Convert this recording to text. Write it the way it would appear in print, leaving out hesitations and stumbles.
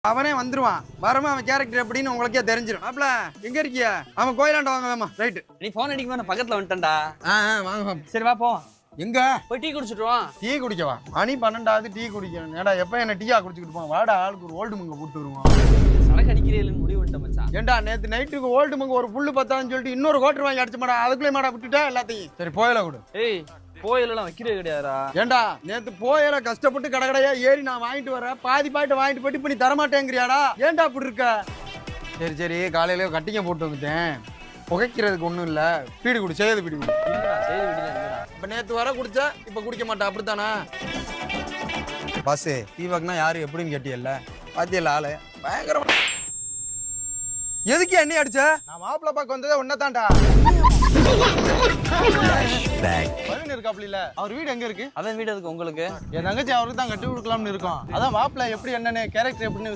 அவனே வந்துருவான். வரமா அவன் கேரக்டர் எப்படின்னு உங்களுக்கே தெரிஞ்சிடும். மாப்ள எங்க இருக்கிய? அவன் கோயிலாண்ட வாங்க வேமா. ரைட். நீ போன் அடிக்கும் நான் பக்கத்துல வந்துட்டேன்டா. வாங்க. சரி வா போ. எங்க போய் டீ குடிச்சிட்டு வா. டீ குடிக்கவா? மணி 12 டீ குடிக்கணும். ஏடா எப்ப என்ன டீயா குடிச்சிட்டு போவான்? வாடா ஆளுக்கு ஒரு ஓல்டு மங்க போட்டு வருவான். சரக்கு அடிக்கிறேன்னு முடிவு பண்ணிட்டேன் மச்சான். ஏண்டா நேத்து நைட்டுக்கு ஓல்டு மங்க ஒரு புல்லு பத்தான்னு சொல்லிட்டு இன்னொரு கோட்டர் வாங்கி அடிச்சு மாடா. அதுக்குள்ளே மாடா விட்டுட்டா எல்லாத்தையும். சரி போயில கொடு. ஏய் கோயிலெல்லாம் வைக்கிறே கிடையாதா? ஏண்டா நேத்து போயில கஷ்டப்பட்டு கடகடையா ஏறி நான் வாங்கிட்டு வரேன். பாதி பாயிட்ட வாங்கிட்டு போயிட்டு இப்ப நீ தரமாட்டேங்கிறியாடா? ஏண்டா அப்படி இருக்க? சரி காலையில கட்டிங்க போட்டு வந்துட்டேன். புகைக்கிறதுக்கு ஒண்ணும் இல்ல. பீடி குடி. செய்து பீடி குடி. சரி விடுங்க. இப்ப நேத்து வர குடிச்ச இப்ப குடிக்க மாட்டா அப்படித்தானா? பாசே தீபக்னா யாரு எப்படின்னு கேட்டியல்ல? பாத்தியல்ல ஆளு பயங்கரமா. எதுக்கு என்ன அடிச்ச? நான் மாப்பிள்ள பாக்க வந்ததே உன்னதான்டா. பவின் இருக்காப்ல இல்ல? அவர் வீடு எங்க இருக்கு? அவன் வீடு எதுக்கு உங்களுக்கு? என் தங்கச்சி அவருக்கு தான் கட்டி கொடுக்கலாம்னு இருக்கோம். அதான் மாப்பிள்ள எப்படி என்னன்னு கேரக்டர் எப்படின்னு